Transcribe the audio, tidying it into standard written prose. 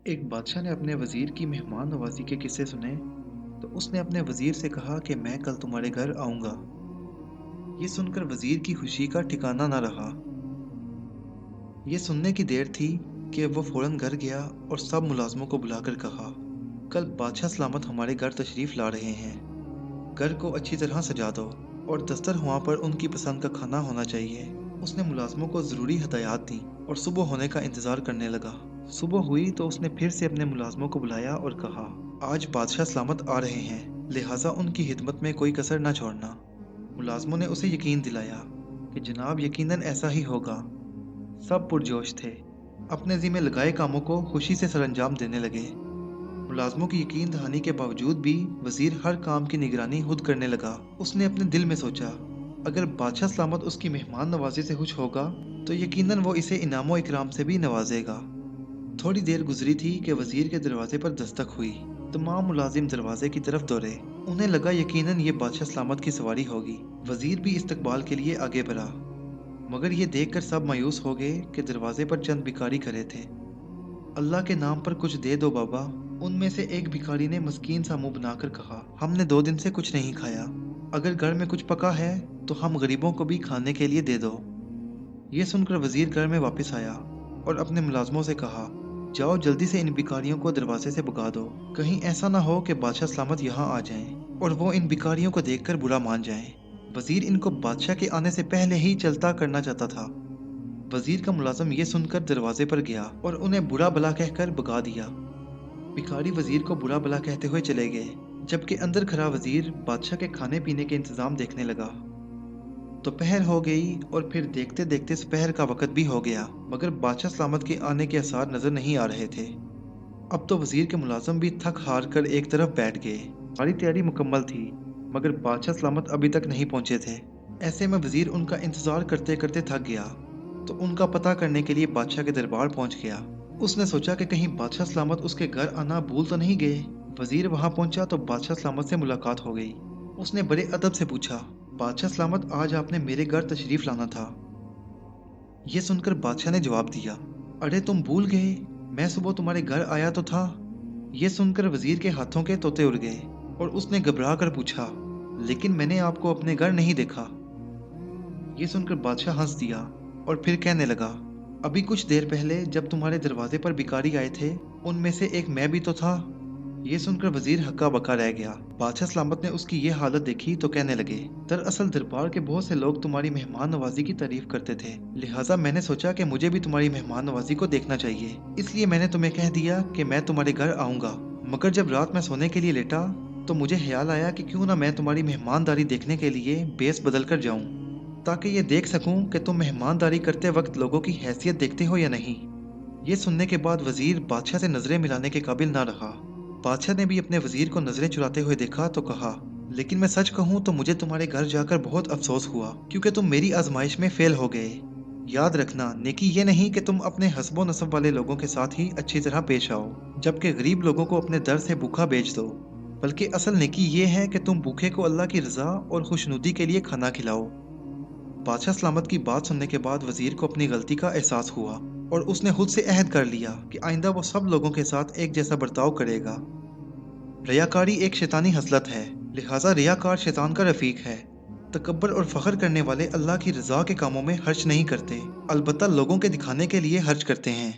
एक बादशाह ने अपने वजीर की मेहमान नवाजी के किस्से सुने तो उसने अपने वजीर से कहा कि मैं कल तुम्हारे घर आऊंगा। ये सुनकर वजीर की खुशी का ठिकाना न रहा। ये सुनने की देर थी कि वो फौरन घर गया और सब मुलाजमों को बुलाकर कहा, कल बादशाह सलामत हमारे घर तशरीफ ला रहे हैं। घर को अच्छी तरह सजा दो और दस्तरख्वां पर उनकी पसंद का खाना होना चाहिए। उसने मुलाजमों को ज़रूरी हदायत दी और सुबह होने का इंतज़ार करने लगा। सुबह हुई तो उसने फिर से अपने मुलाजमों को बुलाया और कहा, आज बादशाह सलामत आ रहे हैं, लिहाजा उनकी खिदमत में कोई कसर न छोड़ना। मुलाजमों ने उसे यकीन दिलाया कि जनाब यकीनन ऐसा ही होगा। सब पुरजोश थे, अपने ज़िम्मे लगाए कामों को खुशी से सरअंजाम देने लगे। मुलाजमों की यकीन दहानी के बावजूद भी वजीर हर काम की निगरानी खुद करने लगा। उसने अपने दिल में सोचा, अगर बादशाह सलामत उसकी मेहमान नवाजी से खुश होगा तो यकीनन वो इसे इनामो इकराम से भी नवाजेगा। थोड़ी देर गुजरी थी कि वजीर के दरवाजे पर दस्तक हुई। तमाम मुलाजिम दरवाजे की तरफ दौड़े। उन्हें लगा यकीनन ये बादशाह सलामत की सवारी होगी। वजीर भी इस्तकबाल के लिए आगे बढ़ा, मगर ये देखकर सब मायूस हो गए कि दरवाजे पर चंद भिखारी खड़े थे। अल्लाह के नाम पर कुछ दे दो बाबा। उनमें से एक भिखारी ने मस्कीन सा मुंह बनाकर कहा, हमने 2 दिन से कुछ नहीं खाया। अगर घर में कुछ पका है तो हम गरीबों को भी खाने के लिए दे दो। ये सुनकर वजीर घर में वापस आया और अपने मुलाजमों से कहा, जाओ जल्दी से इन भिखारियों को दरवाजे से भगा दो। कहीं ऐसा ना हो कि बादशाह सलामत यहाँ आ जाएं और वो इन भिखारियों को देखकर बुरा मान जाएं। वजीर इनको बादशाह के आने से पहले ही चलता करना चाहता था। वजीर का मुलाजिम ये सुनकर दरवाजे पर गया और उन्हें बुरा भला कहकर भगा दिया। भिखारी वजीर को बुरा भला कहते हुए चले गए, जबकि अंदर खड़ा वजीर बादशाह के खाने पीने के इंतजाम देखने लगा। दोपहर हो गई और फिर देखते देखते दोपहर का वक्त भी हो गया, मगर बादशाह सलामत के आने के आसार नजर नहीं आ रहे थे। अब तो वजीर के मुलाजिम भी थक हार कर एक तरफ बैठ गए। सारी तैयारी मुकम्मल थी, मगर बादशाह सलामत अभी तक नहीं पहुंचे थे। ऐसे में वजीर उनका इंतजार करते करते थक गया, तो उनका पता करने के लिए बादशाह के दरबार पहुंच गया। उसने सोचा कि कहीं बादशाह सलामत उसके घर आना भूल तो नहीं गए। वजीर वहां पहुंचा तो बादशाह सलामत से मुलाकात हो गई। उसने बड़े अदब से पूछा, बादशाह सलामत आज आपने मेरे घर तशरीफ लाना था। ये सुनकर बादशाह ने जवाब दिया, अरे तुम भूल गए, मैं सुबह तुम्हारे घर आया तो था। ये सुनकर वजीर के हाथों के तोते उड़ गए और उसने घबरा कर पूछा, लेकिन मैंने आपको अपने घर नहीं देखा। ये सुनकर बादशाह हंस दिया और फिर कहने लगा, अभी कुछ देर पहले जब तुम्हारे दरवाजे पर भिखारी आए थे, उनमें से एक मैं भी तो था। ये सुनकर वजीर हक्का बक्का रह गया। बादशाह सलामत ने उसकी ये हालत देखी तो कहने लगे, दरअसल दरबार के बहुत से लोग तुम्हारी मेहमान नवाजी की तारीफ करते थे, लिहाजा मैंने सोचा कि मुझे भी तुम्हारी मेहमान नवाजी को देखना चाहिए, इसलिए मैंने तुम्हें कह दिया कि मैं तुम्हारे घर आऊंगा। मगर जब रात में सोने के लिए लेटा तो मुझे ख्याल आया कि क्यों ना मैं तुम्हारी मेहमानदारी देखने के लिए बेस बदल कर जाऊं, ताकि ये देख सकूं कि तुम मेहमानदारी करते वक्त लोगों की हैसियत देखते हो या नहीं। ये सुनने के बाद वजीर बादशाह से नजरें मिलाने के काबिल ना रहा। बादशाह ने भी अपने वजीर को नजरें चुराते हुए देखा तो कहा, लेकिन मैं सच कहूं तो मुझे तुम्हारे घर जाकर बहुत अफसोस हुआ, क्योंकि तुम मेरी आजमाइश में फेल हो गए। याद रखना, नेकी ये नहीं कि तुम अपने हस्बो नसब वाले लोगों के साथ ही अच्छी तरह पेश आओ, जबकि गरीब लोगों को अपने दर से भूखा बेच दो। बल्कि असल नेकी ये है कि तुम भूखे को अल्लाह की रजा और खुशनुदी के लिए खाना खिलाओ। बादशाह सलामत की बात सुनने के बाद वजीर को अपनी गलती का एहसास हुआ और उसने खुद से अहद कर लिया कि आइंदा वो सब लोगों के साथ एक जैसा बर्ताव करेगा। रियाकारी एक शैतानी हसलत है, लिहाजा रियाकार शैतान का रफीक है। तकब्बर और फख्र करने वाले अल्लाह की रजा के कामों में खर्च नहीं करते, अलबत्ता लोगों के दिखाने के लिए खर्च करते हैं।